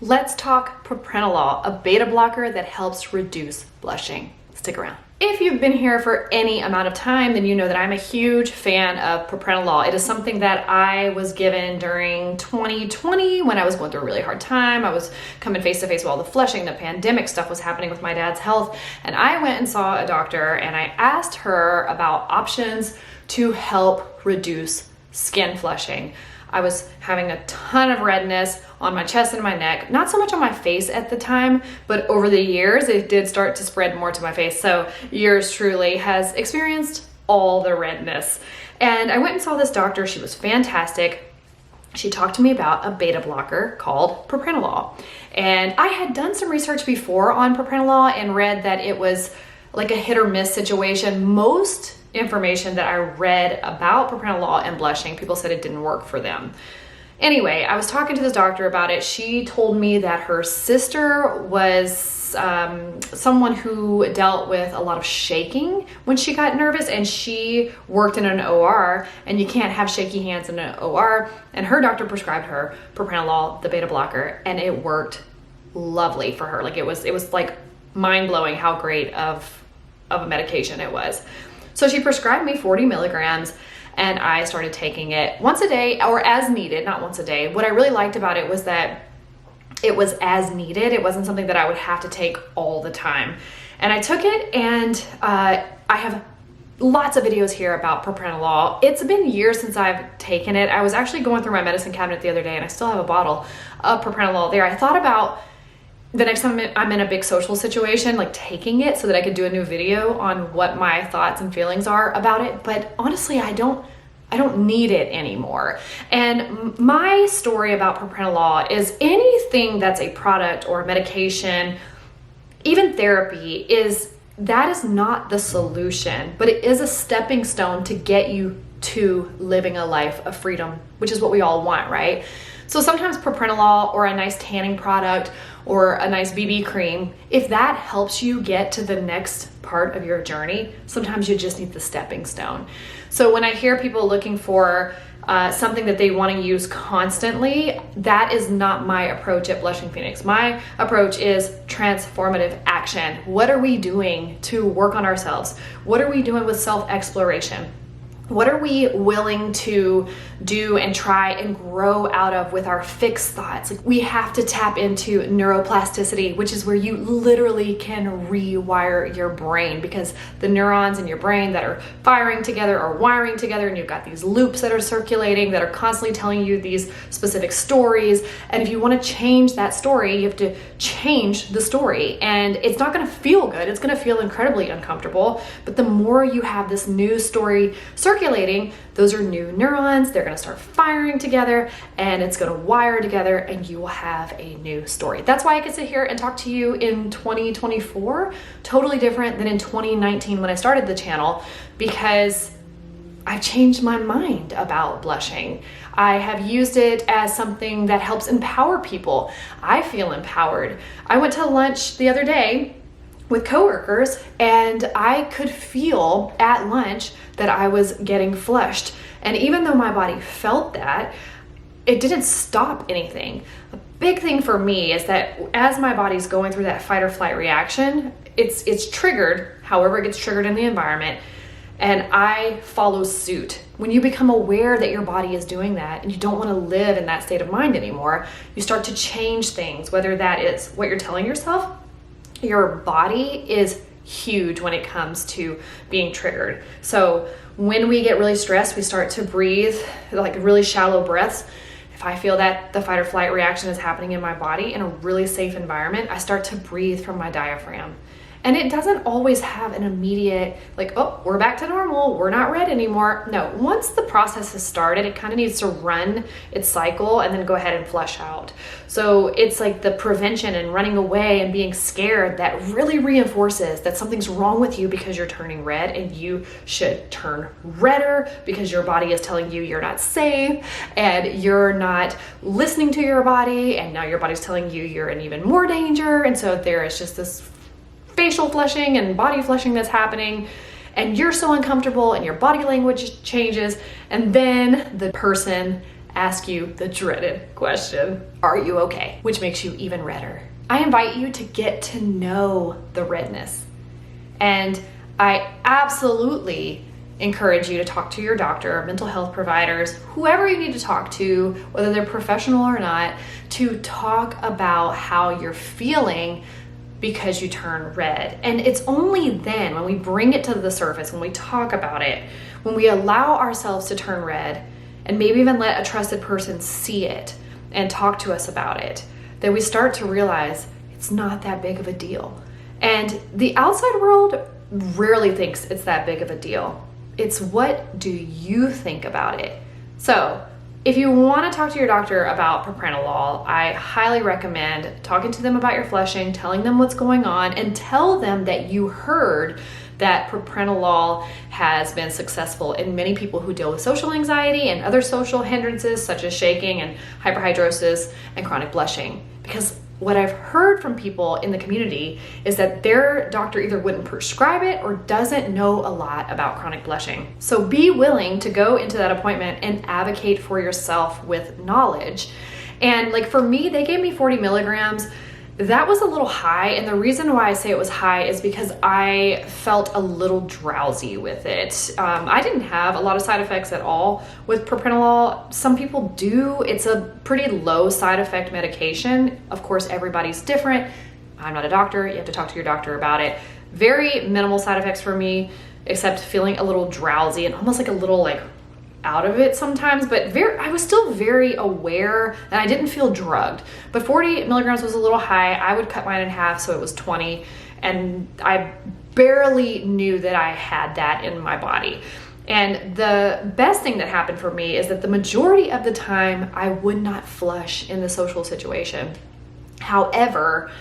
Let's talk Propranolol, a beta blocker that helps reduce blushing. Stick around. If you've been here for any amount of time, then you know that I'm a huge fan of Propranolol. It is something that I was given during 2020 when I was going through a really hard time. I was coming face to face with all the flushing, the pandemic stuff was happening with my dad's health. And I went and saw a doctor and I asked her about options to help reduce skin flushing. I was having a ton of redness on my chest and my neck, not so much on my face at the time, but over the years, it did start to spread more to my face. So yours truly has experienced all the redness. And I went and saw this doctor. She was fantastic. She talked to me about a beta blocker called Propranolol. And I had done some research before on Propranolol and read that it was like a hit or miss situation. Most information that I read about Propranolol and blushing, people said it didn't work for them. Anyway, I was talking to this doctor about it. She told me that her sister was someone who dealt with a lot of shaking when she got nervous, and she worked in an OR, and you can't have shaky hands in an OR, and her doctor prescribed her Propranolol, the beta blocker, and it worked lovely for her. Like it was like mind-blowing how great of a medication it was. So she prescribed me 40 milligrams and I started taking it once a day or as needed, not once a day. What I really liked about it was that it was as needed. It wasn't something that I would have to take all the time. And I took it, and I have lots of videos here about Propranolol. It's been years since I've taken it. I was actually going through my medicine cabinet the other day and I still have a bottle of Propranolol there. I thought about the next time I'm in a big social situation, like taking it so that I could do a new video on what my thoughts and feelings are about it. But honestly, I don't need it anymore. And my story about Propranolol is anything that's a product or a medication, even therapy, that is not the solution, but it is a stepping stone to get you to living a life of freedom, which is what we all want, right? So sometimes Propranolol or a nice tanning product or a nice BB cream, if that helps you get to the next part of your journey, sometimes you just need the stepping stone. So when I hear people looking for something that they want to use constantly, that is not my approach at Blushing Phoenix. My approach is transformative action. What are we doing to work on ourselves? What are we doing with self-exploration? What are we willing to do and try and grow out of with our fixed thoughts? Like, we have to tap into neuroplasticity, which is where you literally can rewire your brain, because the neurons in your brain that are firing together are wiring together, and you've got these loops that are circulating that are constantly telling you these specific stories. And if you want to change that story, you have to change the story. And it's not going to feel good. It's going to feel incredibly uncomfortable. But the more you have this new story circulating, those are new neurons. They're going to start firing together, and it's going to wire together, and you will have a new story. That's why I can sit here and talk to you in 2024, totally different than in 2019 when I started the channel, because I've changed my mind about blushing. I have used it as something that helps empower people. I feel empowered. I went to lunch the other day with coworkers, and I could feel at lunch that I was getting flushed. And even though my body felt that, it didn't stop anything. A big thing for me is that as my body's going through that fight or flight reaction, it's triggered, however it gets triggered in the environment, and I follow suit. When you become aware that your body is doing that and you don't want to live in that state of mind anymore, you start to change things, whether that is what you're telling yourself. Your body is huge when it comes to being triggered. So when we get really stressed, we start to breathe like really shallow breaths. If I feel that the fight or flight reaction is happening in my body in a really safe environment, I start to breathe from my diaphragm. And it doesn't always have an immediate, like, oh, we're back to normal, we're not red anymore. No, once the process has started, it kind of needs to run its cycle and then go ahead and flush out. So it's like the prevention and running away and being scared that really reinforces that something's wrong with you because you're turning red, and you should turn redder because your body is telling you you're not safe and you're not listening to your body, and now your body's telling you you're in even more danger. And so there is just this facial flushing and body flushing that's happening, and you're so uncomfortable and your body language changes, and then the person ask you the dreaded question, are you okay? Which makes you even redder. I invite you to get to know the redness. And I absolutely encourage you to talk to your doctor, mental health providers, whoever you need to talk to, whether they're professional or not, to talk about how you're feeling because you turn red. And it's only then, when we bring it to the surface, when we talk about it, when we allow ourselves to turn red, and maybe even let a trusted person see it and talk to us about it, that we start to realize it's not that big of a deal. And the outside world rarely thinks it's that big of a deal. It's what do you think about it? So if you want to talk to your doctor about propranolol, I highly recommend talking to them about your flushing, telling them what's going on, and tell them that you heard that propranolol has been successful in many people who deal with social anxiety and other social hindrances such as shaking and hyperhidrosis and chronic blushing. Because what I've heard from people in the community is that their doctor either wouldn't prescribe it or doesn't know a lot about chronic blushing. So be willing to go into that appointment and advocate for yourself with knowledge. And like for me, they gave me 40 milligrams. That was a little high, and the reason why I say it was high is because I felt a little drowsy with it. I didn't have a lot of side effects at all with propranolol. Some people do. It's a pretty low side effect medication. Of course, everybody's different. I'm not a doctor. You have to talk to your doctor about it. Very minimal side effects for me, except feeling a little drowsy and almost like a little like out of it sometimes, but I was still very aware and I didn't feel drugged. But 40 milligrams was a little high. I would cut mine in half, so it was 20, and I barely knew that I had that in my body. And the best thing that happened for me is that the majority of the time I would not flush in the social situation. However,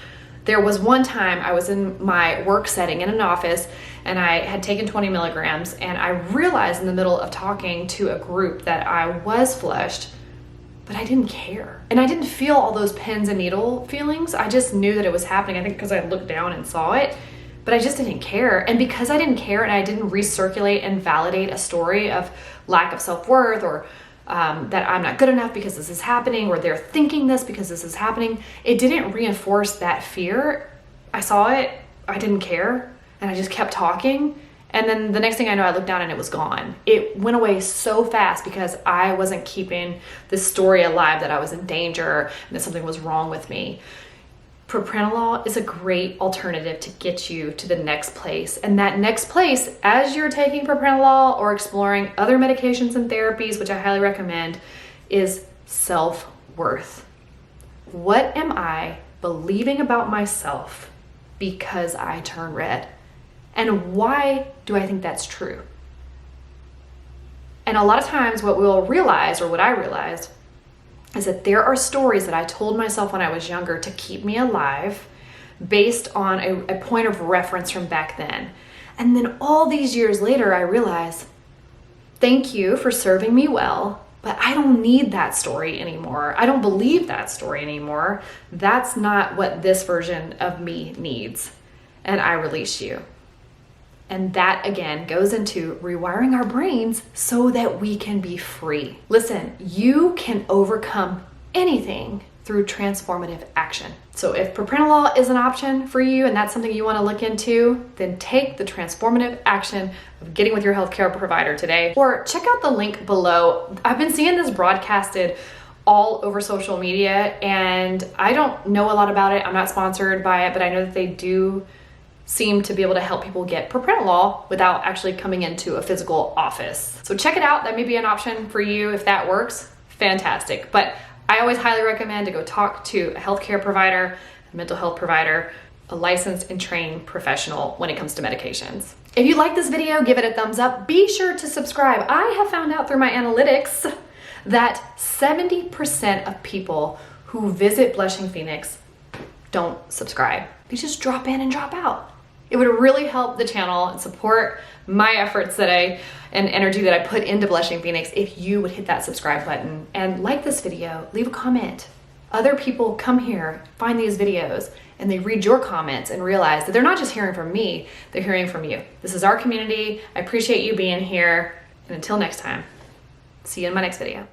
there was one time I was in my work setting in an office and I had taken 20 milligrams, and I realized in the middle of talking to a group that I was flushed, but I didn't care. And I didn't feel all those pins and needle feelings. I just knew that it was happening, I think because I looked down and saw it, but I just didn't care. And because I didn't care and I didn't recirculate and validate a story of lack of self-worth or that I'm not good enough because this is happening, or they're thinking this because this is happening, it didn't reinforce that fear. I saw it, I didn't care, and I just kept talking. And then the next thing I know, I looked down and it was gone. It went away so fast because I wasn't keeping this story alive that I was in danger and that something was wrong with me. Propranolol is a great alternative to get you to the next place. And that next place, as you're taking propranolol or exploring other medications and therapies, which I highly recommend, is self-worth. What am I believing about myself because I turn red? And why do I think that's true? And a lot of times what we'll realize, or what I realized, is that there are stories that I told myself when I was younger to keep me alive based on a point of reference from back then. And then all these years later, I realized, thank you for serving me well, but I don't need that story anymore. I don't believe that story anymore. That's not what this version of me needs. And I release you. And that again goes into rewiring our brains so that we can be free. Listen, you can overcome anything through transformative action. So if propranolol is an option for you and that's something you want to look into, then take the transformative action of getting with your healthcare provider today, or check out the link below. I've been seeing this broadcasted all over social media, and I don't know a lot about it. I'm not sponsored by it, but I know that they do seem to be able to help people get propranolol without actually coming into a physical office. So check it out. That may be an option for you. If that works, fantastic. But I always highly recommend to go talk to a healthcare provider, a mental health provider, a licensed and trained professional when it comes to medications. If you like this video, give it a thumbs up. Be sure to subscribe. I have found out through my analytics that 70% of people who visit Blushing Phoenix don't subscribe. They just drop in and drop out. It would really help the channel and support my efforts and energy that I put into Blushing Phoenix if you would hit that subscribe button and like this video, leave a comment. Other people come here, find these videos, and they read your comments and realize that they're not just hearing from me, they're hearing from you. This is our community. I appreciate you being here. And until next time, see you in my next video.